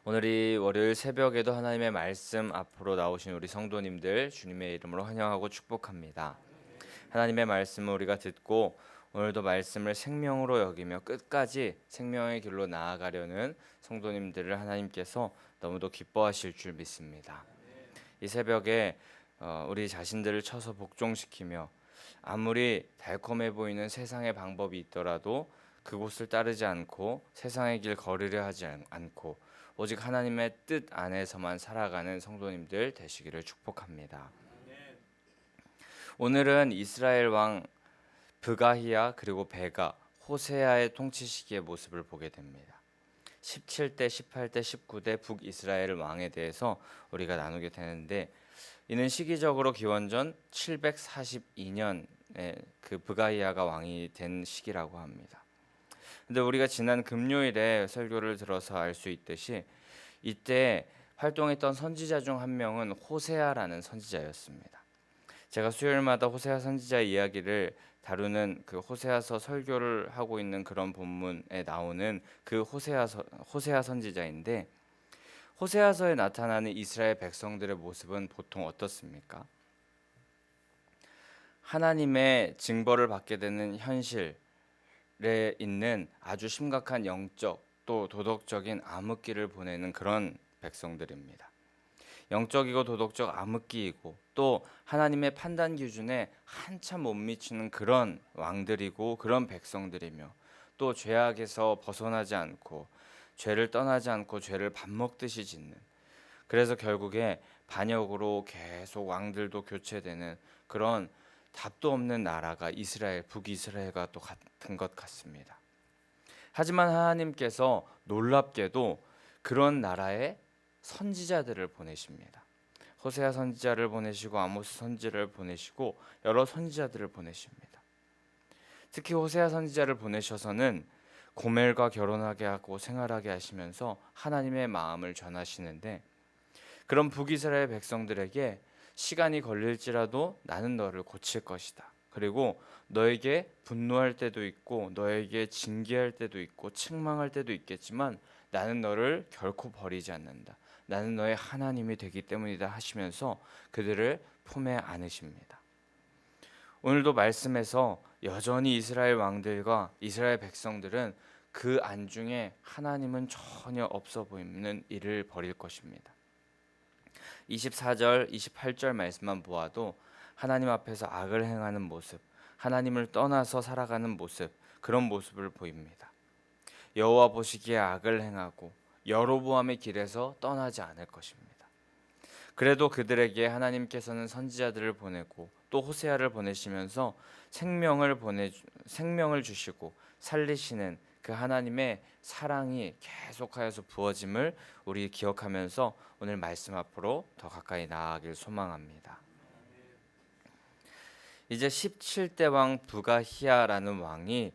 오늘이 월요일 새벽에도 하나님의 말씀 앞으로 나오신 우리 성도님들 주님의 이름으로 환영하고 축복합니다. 하나님의 말씀을 우리가 듣고 오늘도 말씀을 생명으로 여기며 끝까지 생명의 길로 나아가려는 성도님들을 하나님께서 너무도 기뻐하실 줄 믿습니다. 이 새벽에 우리 자신들을 쳐서 복종시키며 아무리 달콤해 보이는 세상의 방법이 있더라도 그곳을 따르지 않고 세상의 길 걸으려 하지 않고 오직 하나님의 뜻 안에서만 살아가는 성도님들 되시기를 축복합니다. 오늘은 이스라엘 왕 브가히야 그리고 베가 호세아의 통치 시기의 모습을 보게 됩니다. 17대, 18대, 19대 북이스라엘 왕에 대해서 우리가 나누게 되는데 이는 시기적으로 기원전 742년에 그 브가히야가 왕이 된 시기라고 합니다. 근데 우리가 지난 금요일에 설교를 들어서 알 수 있듯이 이때 활동했던 선지자 중 한 명은 호세아라는 선지자였습니다. 제가 수요일마다 호세아 선지자 이야기를 다루는 그 호세아서 설교를 하고 있는 그런 본문에 나오는 그 호세아 선지자인데 호세아서에 나타나는 이스라엘 백성들의 모습은 보통 어떻습니까? 하나님의 징벌을 받게 되는 현실에 있는 아주 심각한 영적 또 도덕적인 암흑기를 보내는 그런 백성들입니다. 영적이고 도덕적 암흑기이고 또 하나님의 판단 기준에 한참 못 미치는 그런 왕들이고 그런 백성들이며 또 죄악에서 벗어나지 않고 죄를 떠나지 않고 죄를 밥 먹듯이 짓는, 그래서 결국에 반역으로 계속 왕들도 교체되는 그런 답도 없는 나라가 이스라엘, 북이스라엘과 또 같은 것 같습니다. 하지만 하나님께서 놀랍게도 그런 나라에 선지자들을 보내십니다. 호세아 선지자를 보내시고 아모스 선지자를 보내시고 여러 선지자들을 보내십니다. 특히 호세아 선지자를 보내셔서는 고멜과 결혼하게 하고 생활하게 하시면서 하나님의 마음을 전하시는데 그런 북이스라엘 백성들에게 시간이 걸릴지라도 나는 너를 고칠 것이다. 그리고 너에게 분노할 때도 있고 너에게 징계할 때도 있고 책망할 때도 있겠지만 나는 너를 결코 버리지 않는다. 나는 너의 하나님이 되기 때문이다 하시면서 그들을 품에 안으십니다. 오늘도 말씀에서 여전히 이스라엘 왕들과 이스라엘 백성들은 그 안중에 하나님은 전혀 없어 보이는 일을 벌일 것입니다. 24절, 28절 말씀만 보아도 하나님 앞에서 악을 행하는 모습, 하나님을 떠나서 살아가는 모습, 그런 모습을 보입니다. 여호와 보시기에 악을 행하고 여로보암의 길에서 떠나지 않을 것입니다. 그래도 그들에게 하나님께서는 선지자들을 보내고 또 호세아를 보내시면서 생명을 주시고 살리시는 그 하나님의 사랑이 계속하여서 부어짐을 우리 기억하면서 오늘 말씀 앞으로 더 가까이 나아가길 소망합니다. 이제 17대 왕 부가히야라는 왕이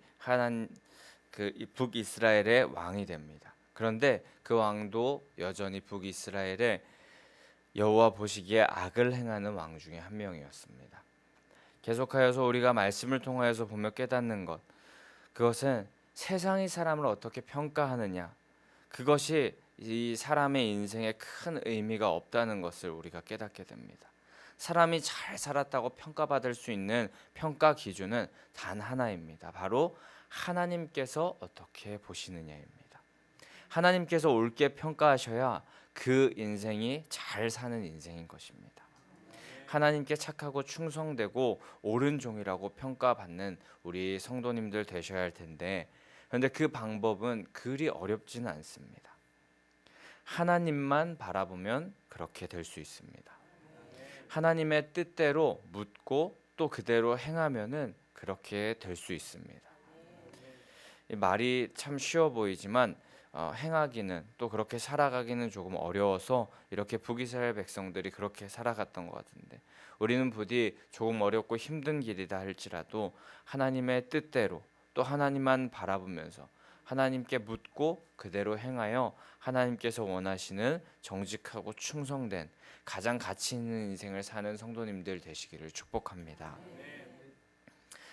그 북이스라엘의 왕이 됩니다. 그런데 그 왕도 여전히 북이스라엘의 여호와 보시기에 악을 행하는 왕 중에 한 명이었습니다. 계속하여서 우리가 말씀을 통하여서 보며 깨닫는 것, 그것은 세상이 사람을 어떻게 평가하느냐, 그것이 이 사람의 인생에 큰 의미가 없다는 것을 우리가 깨닫게 됩니다. 사람이 잘 살았다고 평가받을 수 있는 평가 기준은 단 하나입니다. 바로 하나님께서 어떻게 보시느냐입니다. 하나님께서 옳게 평가하셔야 그 인생이 잘 사는 인생인 것입니다. 하나님께 착하고 충성되고 옳은 종이라고 평가받는 우리 성도님들 되셔야 할 텐데, 그런데 그 방법은 그리 어렵지는 않습니다. 하나님만 바라보면 그렇게 될 수 있습니다. 하나님의 뜻대로 묻고 또 그대로 행하면은 그렇게 될 수 있습니다. 이 말이 참 쉬워 보이지만 행하기는 또 그렇게 살아가기는 조금 어려워서 이렇게 북이스라엘 백성들이 그렇게 살아갔던 것 같은데, 우리는 부디 조금 어렵고 힘든 길이다 할지라도 하나님의 뜻대로 또 하나님만 바라보면서 하나님께 묻고 그대로 행하여 하나님께서 원하시는 정직하고 충성된 가장 가치 있는 인생을 사는 성도님들 되시기를 축복합니다.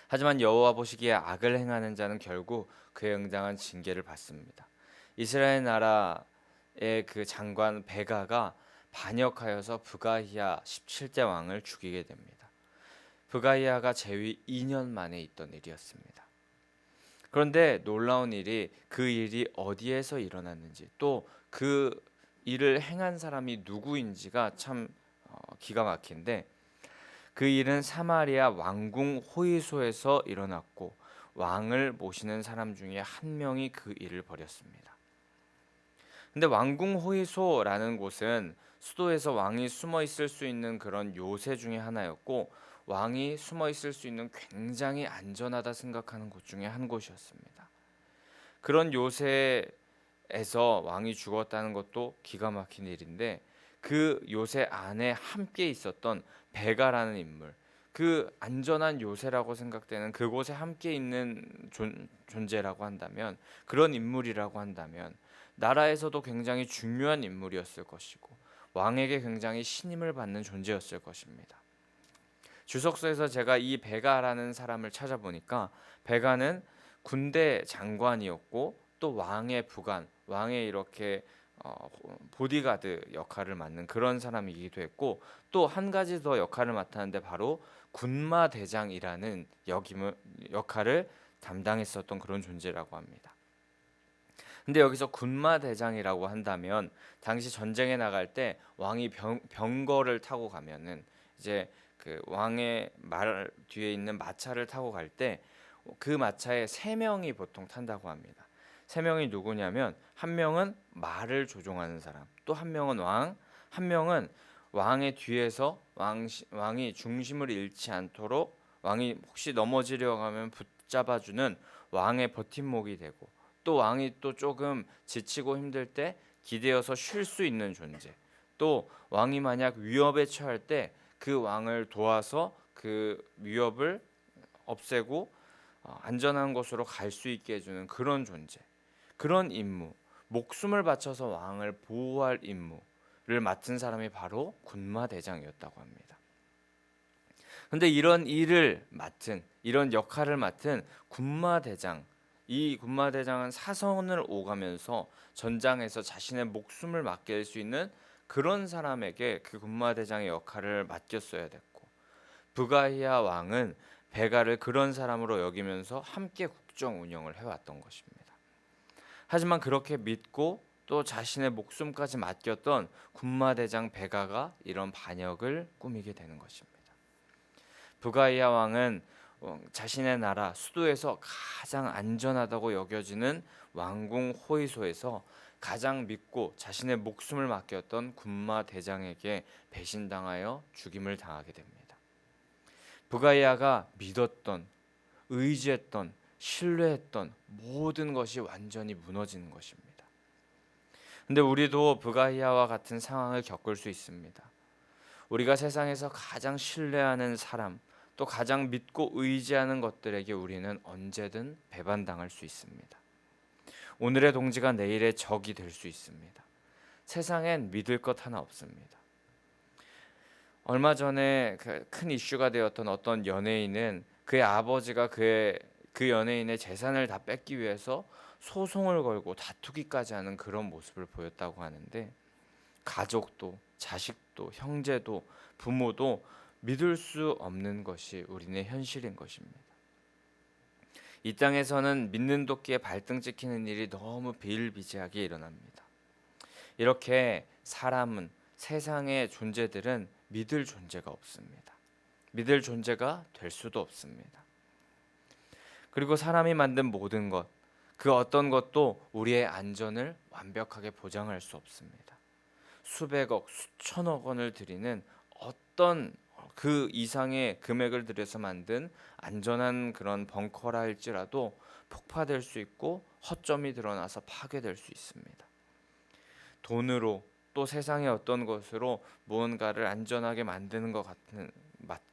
하지만 여호와 보시기에 악을 행하는 자는 결국 그에 응당한 징계를 받습니다. 이스라엘 나라의 그 장관 베가가 반역하여서 부가히야 17대 왕을 죽이게 됩니다. 부가히야가 재위 2년 만에 있던 일이었습니다. 그런데 놀라운 일이 그 일이 어디에서 일어났는지 또 그 일을 행한 사람이 누구인지가 참 기가 막힌데, 그 일은 사마리아 왕궁 호위소에서 일어났고 왕을 모시는 사람 중에 한 명이 그 일을 벌였습니다. 근데 왕궁 호위소라는 곳은 수도에서 왕이 숨어 있을 수 있는 그런 요새 중에 하나였고, 왕이 숨어 있을 수 있는 굉장히 안전하다 생각하는 곳 중에 한 곳이었습니다. 그런 요새에서 왕이 죽었다는 것도 기가 막힌 일인데, 그 요새 안에 함께 있었던 베가라는 인물, 그 안전한 요새라고 생각되는 그곳에 함께 있는 존재라고 한다면, 그런 인물이라고 한다면 나라에서도 굉장히 중요한 인물이었을 것이고 왕에게 굉장히 신임을 받는 존재였을 것입니다. 주석서에서 제가 이 베가라는 사람을 찾아보니까, 베가는 군대 장관이었고 또 왕의 부관, 왕의 이렇게 보디가드 역할을 맡는 그런 사람이기도 했고, 또 한 가지 더 역할을 맡았는데 바로 군마 대장이라는 역할을 담당했었던 그런 존재라고 합니다. 근데 여기서 군마 대장이라고 한다면, 당시 전쟁에 나갈 때 왕이 병거를 타고 가면은 이제 그 왕의 말 뒤에 있는 마차를 타고 갈 때 그 마차에 세 명이 보통 탄다고 합니다. 세 명이 누구냐면, 한 명은 말을 조종하는 사람, 또 한 명은 왕, 한 명은 왕의 뒤에서 왕이 중심을 잃지 않도록 왕이 혹시 넘어지려고 하면 붙잡아주는 왕의 버팀목이 되고, 또 왕이 또 조금 지치고 힘들 때 기대어서 쉴 수 있는 존재, 또 왕이 만약 위협에 처할 때 그 왕을 도와서 그 위협을 없애고 안전한 곳으로 갈 수 있게 해주는 그런 존재, 그런 임무, 목숨을 바쳐서 왕을 보호할 임무를 맡은 사람이 바로 군마 대장이었다고 합니다. 근데 이런 역할을 맡은 군마 대장, 이 군마 대장은 사선을 오가면서 전장에서 자신의 목숨을 맡길 수 있는 그런 사람에게 그 군마 대장의 역할을 맡겼어야 됐고, 부가히야 왕은 베가를 그런 사람으로 여기면서 함께 국정 운영을 해왔던 것입니다. 하지만 그렇게 믿고 또 자신의 목숨까지 맡겼던 군마 대장 베가가 이런 반역을 꾸미게 되는 것입니다. 부가히야 왕은 자신의 나라 수도에서 가장 안전하다고 여겨지는 왕궁 호위소에서 가장 믿고 자신의 목숨을 맡겼던 군마 대장에게 배신당하여 죽임을 당하게 됩니다. 부가히야가 믿었던, 의지했던, 신뢰했던 모든 것이 완전히 무너지는 것입니다. 근데 우리도 부가히야와 같은 상황을 겪을 수 있습니다. 우리가 세상에서 가장 신뢰하는 사람, 또 가장 믿고 의지하는 것들에게 우리는 언제든 배반당할 수 있습니다. 오늘의 동지가 내일의 적이 될 수 있습니다. 세상엔 믿을 것 하나 없습니다. 얼마 전에 큰 이슈가 되었던 어떤 연예인은 그의 아버지가 그 연예인의 재산을 다 뺏기 위해서 소송을 걸고 다투기까지 하는 그런 모습을 보였다고 하는데, 가족도 자식도 형제도 부모도 믿을 수 없는 것이 우리네 현실인 것입니다. 이 땅에서는 믿는 도끼에 발등 찍히는 일이 너무 비일비재하게 일어납니다. 이렇게 사람은, 세상의 존재들은 믿을 존재가 없습니다. 믿을 존재가 될 수도 없습니다. 그리고 사람이 만든 모든 것, 그 어떤 것도 우리의 안전을 완벽하게 보장할 수 없습니다. 수백억, 수천억 원을 들이는 어떤 그 이상의 금액을 들여서 만든 안전한 그런 벙커라 할지라도 폭파될 수 있고 허점이 드러나서 파괴될 수 있습니다. 돈으로 또 세상의 어떤 것으로 무언가를 안전하게 만드는 것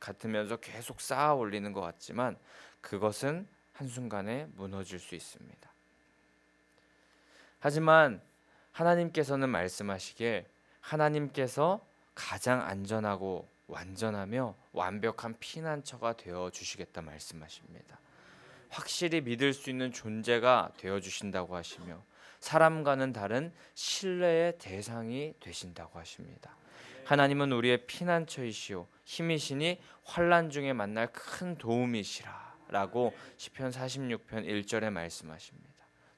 같으면서 계속 쌓아 올리는 것 같지만, 그것은 한순간에 무너질 수 있습니다. 하지만 하나님께서는 말씀하시길, 하나님께서 가장 안전하고 완전하며 완벽한 피난처가 되어 주시겠다 말씀하십니다. 확실히 믿을 수 있는 존재가 되어 주신다고 하시며, 사람과는 다른 신뢰의 대상이 되신다고 하십니다. 하나님은 우리의 피난처이시오 힘이시니 환난 중에 만날 큰 도움이시라라고 시편 46편 1절에 말씀하십니다.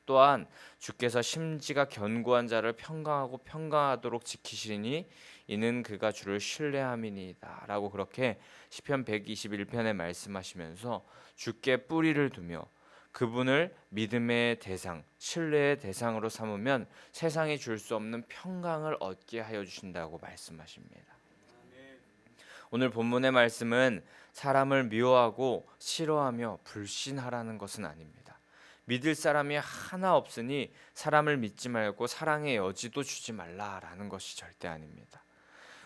또한 주께서 심지가 견고한 자를 평강하고 평강하도록 지키시니 이는 그가 주를 신뢰함이니이다라고 그렇게 시편 121편에 말씀하시면서 주께 뿌리를 두며 그분을 믿음의 대상, 신뢰의 대상으로 삼으면 세상이 줄 수 없는 평강을 얻게 하여 주신다고 말씀하십니다. 오늘 본문의 말씀은 사람을 미워하고 싫어하며 불신하라는 것은 아닙니다. 믿을 사람이 하나 없으니 사람을 믿지 말고 사랑의 여지도 주지 말라라는 것이 절대 아닙니다.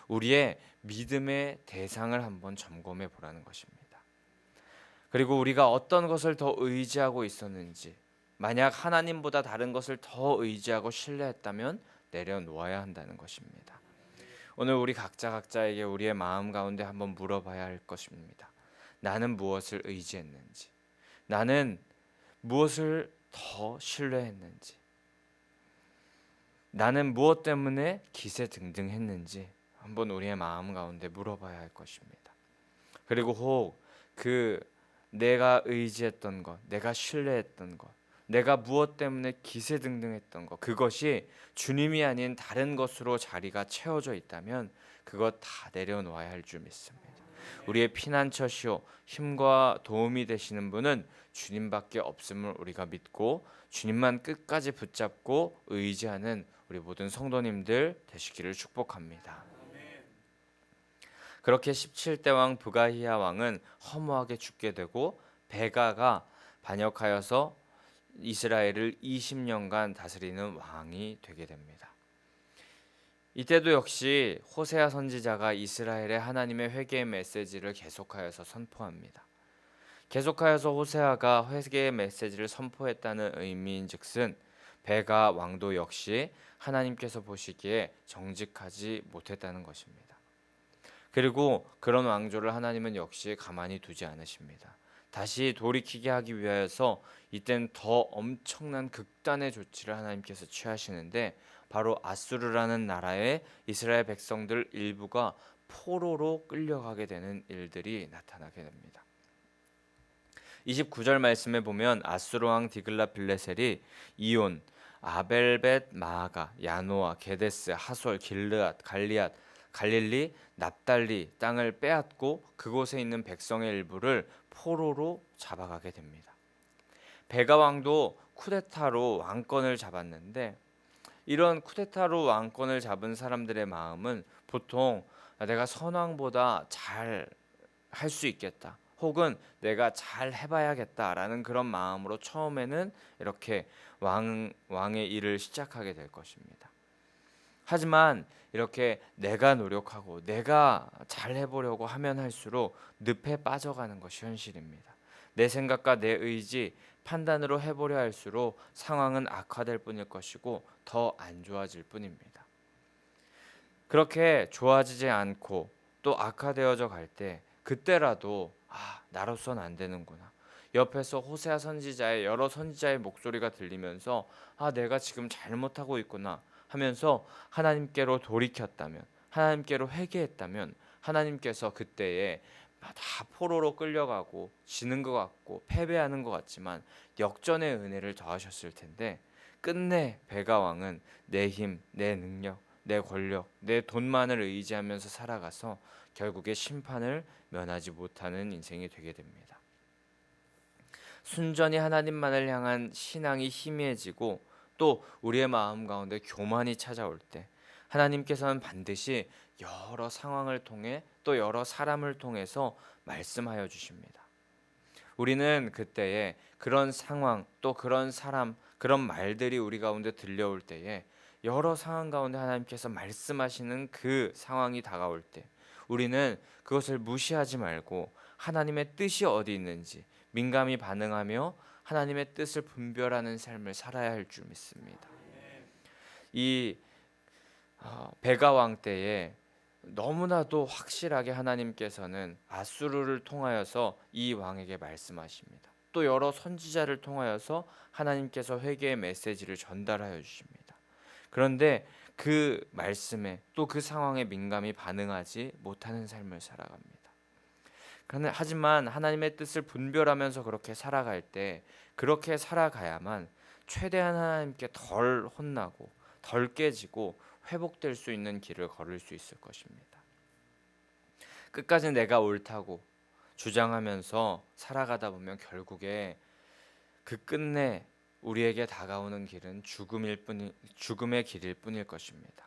우리의 믿음의 대상을 한번 점검해 보라는 것입니다. 그리고 우리가 어떤 것을 더 의지하고 있었는지, 만약 하나님보다 다른 것을 더 의지하고 신뢰했다면 내려놓아야 한다는 것입니다. 오늘 우리 각자에게 우리의 마음 가운데 한번 물어봐야 할 것입니다. 나는 무엇을 의지했는지, 나는 무엇을 더 신뢰했는지, 나는 무엇 때문에 기세등등했는지 한번 우리의 마음 가운데 물어봐야 할 것입니다. 그리고 혹 내가 의지했던 것, 내가 신뢰했던 것, 내가 무엇 때문에 기세등등했던 것, 그것이 주님이 아닌 다른 것으로 자리가 채워져 있다면 그것 다 내려놓아야 할 줄 믿습니다. 우리의 피난처시오 힘과 도움이 되시는 분은 주님밖에 없음을 우리가 믿고 주님만 끝까지 붙잡고 의지하는 우리 모든 성도님들 되시기를 축복합니다. 그렇게 17대 왕 부가히야 왕은 허무하게 죽게 되고 베가가 반역하여서 이스라엘을 20년간 다스리는 왕이 되게 됩니다. 이때도 역시 호세아 선지자가 이스라엘의 하나님의 회개의 메시지를 계속하여서 선포합니다. 계속하여서 호세아가 회개의 메시지를 선포했다는 의미인즉슨 베가 왕도 역시 하나님께서 보시기에 정직하지 못했다는 것입니다. 그리고 그런 왕조를 하나님은 역시 가만히 두지 않으십니다. 다시 돌이키게 하기 위하여서 이땐 더 엄청난 극단의 조치를 하나님께서 취하시는데 바로 아수르라는 나라의 이스라엘 백성들 일부가 포로로 끌려가게 되는 일들이 나타나게 됩니다. 29절 말씀에 보면 아수르 왕 디글라빌레셀이 이온, 아벨벳 마아가, 야노아, 게데스, 하솔, 길르앗, 갈리앗, 갈릴리, 납달리 땅을 빼앗고 그곳에 있는 백성의 일부를 포로로 잡아가게 됩니다. 베가 왕도 쿠데타로 왕권을 잡았는데 이런 쿠데타로 왕권을 잡은 사람들의 마음은 보통 내가 선왕보다 잘 할 수 있겠다 혹은 내가 잘 해봐야겠다라는 그런 마음으로 처음에는 이렇게 왕의 일을 시작하게 될 것입니다. 하지만 이렇게 내가 노력하고 내가 잘 해보려고 하면 할수록 늪에 빠져가는 것이 현실입니다. 내 생각과 내 의지, 판단으로 해보려 할수록 상황은 악화될 뿐일 것이고 더 안 좋아질 뿐입니다. 그렇게 좋아지지 않고 또 악화되어져 갈 때 그때라도 나로선 안 되는구나. 옆에서 호세아 선지자의 여러 선지자의 목소리가 들리면서 내가 지금 잘못하고 있구나 하면서 하나님께로 돌이켰다면, 하나님께로 회개했다면 하나님께서 그때에 다 포로로 끌려가고 지는 것 같고 패배하는 것 같지만 역전의 은혜를 더하셨을 텐데 끝내 베가 왕은 내 힘, 내 능력, 내 권력, 내 돈만을 의지하면서 살아가서 결국에 심판을 면하지 못하는 인생이 되게 됩니다. 순전히 하나님만을 향한 신앙이 희미해지고 또 우리의 마음 가운데 교만이 찾아올 때 하나님께서는 반드시 여러 상황을 통해 또 여러 사람을 통해서 말씀하여 주십니다. 우리는 그때에 그런 상황 또 그런 사람 그런 말들이 우리 가운데 들려올 때에 여러 상황 가운데 하나님께서 말씀하시는 그 상황이 다가올 때 우리는 그것을 무시하지 말고 하나님의 뜻이 어디 있는지 민감히 반응하며 하나님의 뜻을 분별하는 삶을 살아야 할 줄 믿습니다. 이 베가 왕 때에 너무나도 확실하게 하나님께서는 아수르를 통하여서 이 왕에게 말씀하십니다. 또 여러 선지자를 통하여서 하나님께서 회개의 메시지를 전달하여 주십니다. 그런데 그 말씀에 또 그 상황에 민감히 반응하지 못하는 삶을 살아갑니다. 하지만 하나님의 뜻을 분별하면서 그렇게 살아갈 때 그렇게 살아가야만 최대한 하나님께 덜 혼나고 덜 깨지고 회복될 수 있는 길을 걸을 수 있을 것입니다. 끝까지 내가 옳다고 주장하면서 살아가다 보면 결국에 그 끝내 우리에게 다가오는 길은 죽음의 길일 뿐일 것입니다.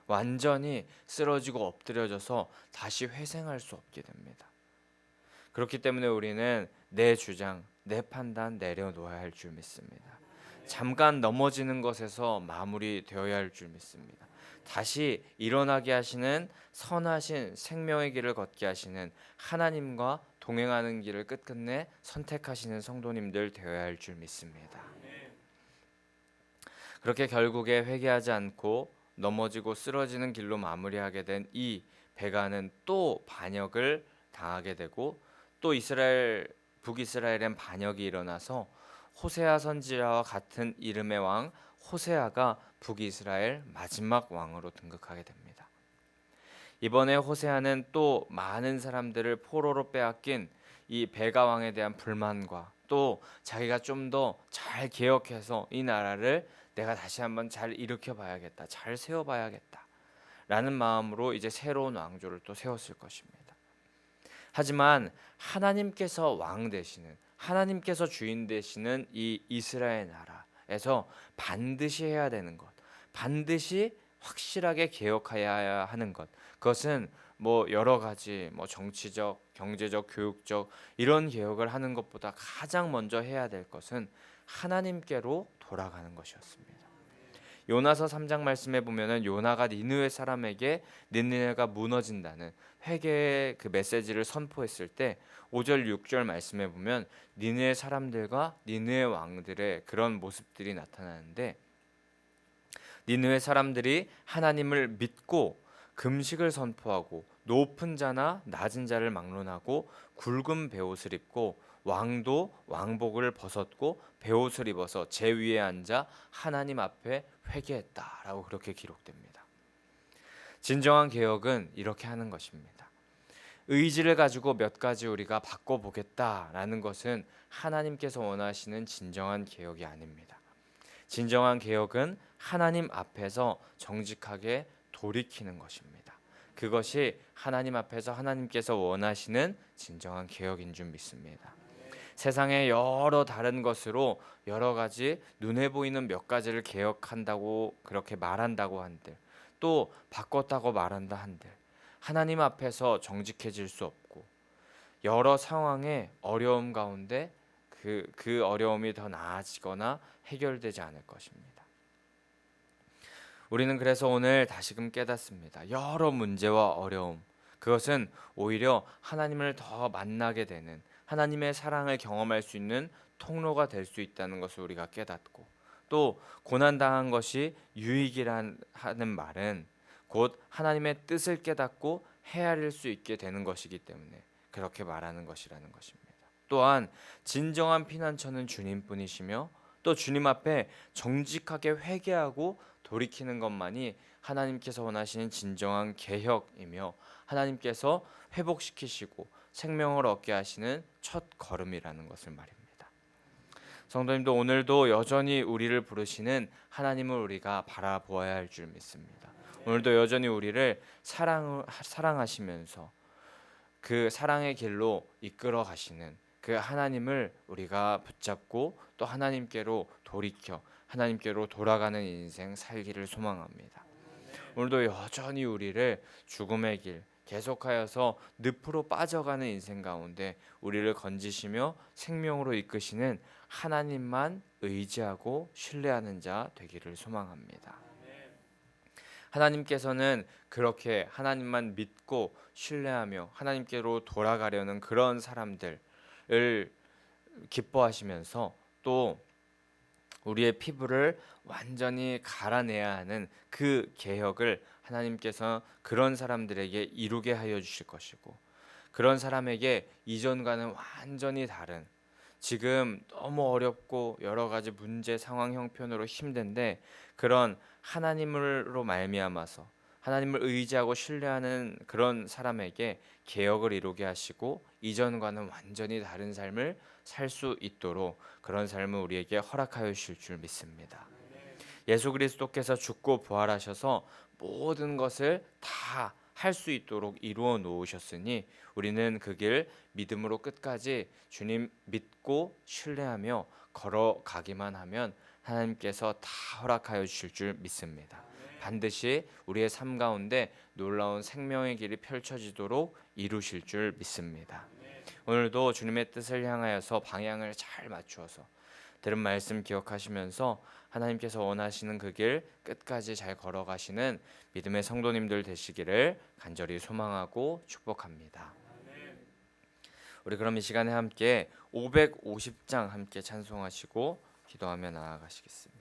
완전히 쓰러지고 엎드려져서 다시 회생할 수 없게 됩니다. 그렇기 때문에 우리는 내 주장, 내 판단 내려놓아야 할 줄 믿습니다. 잠깐 넘어지는 것에서 마무리되어야 할 줄 믿습니다. 다시 일어나게 하시는 선하신 생명의 길을 걷게 하시는 하나님과 동행하는 길을 끝끝내 선택하시는 성도님들 되어야 할 줄 믿습니다. 그렇게 결국에 회개하지 않고 넘어지고 쓰러지는 길로 마무리하게 된 이 베가는 또 반역을 당하게 되고 또 북이스라엘엔 반역이 일어나서 호세아 선지자와 같은 이름의 왕 호세아가 북이스라엘 마지막 왕으로 등극하게 됩니다. 이번에 호세아는 또 많은 사람들을 포로로 빼앗긴 이 베가 왕에 대한 불만과 또 자기가 좀 더 잘 개혁해서 이 나라를 내가 다시 한번 잘 일으켜 봐야겠다, 잘 세워 봐야겠다 라는 마음으로 이제 새로운 왕조를 또 세웠을 것입니다. 하지만 하나님께서 왕 되시는, 하나님께서 주인 되시는 이 이스라엘 나라에서 반드시 해야 되는 것, 반드시 확실하게 개혁해야 하는 것, 그것은 여러 가지 정치적, 경제적, 교육적 이런 개혁을 하는 것보다 가장 먼저 해야 될 것은 하나님께로 돌아가는 것이었습니다. 요나서 3장 말씀에 보면은 요나가 니느웨 사람에게 니느웨가 무너진다는 회개의 그 메시지를 선포했을 때 5절 6절 말씀에 보면 니느웨 사람들과 니느웨 왕들의 그런 모습들이 나타나는데, 니느웨 사람들이 하나님을 믿고 금식을 선포하고 높은 자나 낮은 자를 막론하고 굵은 베옷을 입고 왕도 왕복을 벗었고 베옷을 입어서 제 위에 앉아 하나님 앞에 회개했다라고 그렇게 기록됩니다. 진정한 개혁은 이렇게 하는 것입니다. 의지를 가지고 몇 가지 우리가 바꿔보겠다라는 것은 하나님께서 원하시는 진정한 개혁이 아닙니다. 진정한 개혁은 하나님 앞에서 정직하게 돌이키는 것입니다. 그것이 하나님 앞에서 하나님께서 원하시는 진정한 개혁인 줄 믿습니다. 세상의 여러 다른 것으로 여러 가지 눈에 보이는 몇 가지를 개혁한다고 그렇게 말한다고 한들, 또 바꿨다고 말한다 한들 하나님 앞에서 정직해질 수 없고 여러 상황의 어려움 가운데 그 어려움이 더 나아지거나 해결되지 않을 것입니다. 우리는 그래서 오늘 다시금 깨닫습니다. 여러 문제와 어려움, 그것은 오히려 하나님을 더 만나게 되는, 하나님의 사랑을 경험할 수 있는 통로가 될 수 있다는 것을 우리가 깨닫고, 또 고난당한 것이 유익이라는 말은 곧 하나님의 뜻을 깨닫고 헤아릴 수 있게 되는 것이기 때문에 그렇게 말하는 것이라는 것입니다. 또한 진정한 피난처는 주님뿐이시며 또 주님 앞에 정직하게 회개하고 돌이키는 것만이 하나님께서 원하시는 진정한 개혁이며 하나님께서 회복시키시고 생명을 얻게 하시는 첫 걸음이라는 것을 말입니다. 성도님도 오늘도 여전히 우리를 부르시는 하나님을 우리가 바라보아야 할 줄 믿습니다. 오늘도 여전히 우리를 사랑하시면서 그 사랑의 길로 이끌어 가시는 그 하나님을 우리가 붙잡고 또 하나님께로 돌이켜 하나님께로 돌아가는 인생 살기를 소망합니다. 오늘도 여전히 우리를 죽음의 길, 계속하여서 늪으로 빠져가는 인생 가운데 우리를 건지시며 생명으로 이끄시는 하나님만 의지하고 신뢰하는 자 되기를 소망합니다. 하나님께서는 그렇게 하나님만 믿고 신뢰하며 하나님께로 돌아가려는 그런 사람들을 기뻐하시면서 또 우리의 피부를 완전히 갈아내야 하는 그 개혁을 하나님께서 그런 사람들에게 이루게 하여 주실 것이고, 그런 사람에게 이전과는 완전히 다른 지금 너무 어렵고 여러 가지 문제 상황 형편으로 힘든데 그런 하나님으로 말미암아서 하나님을 의지하고 신뢰하는 그런 사람에게 개혁을 이루게 하시고 이전과는 완전히 다른 삶을 살 수 있도록 그런 삶을 우리에게 허락하여 주실 줄 믿습니다. 예수 그리스도께서 죽고 부활하셔서 모든 것을 다 할 수 있도록 이루어 놓으셨으니 우리는 그 길 믿음으로 끝까지 주님 믿고 신뢰하며 걸어가기만 하면 하나님께서 다 허락하여 주실 줄 믿습니다. 반드시 우리의 삶 가운데 놀라운 생명의 길이 펼쳐지도록 이루실 줄 믿습니다. 오늘도 주님의 뜻을 향하여서 방향을 잘 맞추어서 들은 말씀 기억하시면서 하나님께서 원하시는 그 길 끝까지 잘 걸어가시는 믿음의 성도님들 되시기를 간절히 소망하고 축복합니다. 우리 그럼 이 시간에 함께 550장 함께 찬송하시고 기도하며 나아가시겠습니다.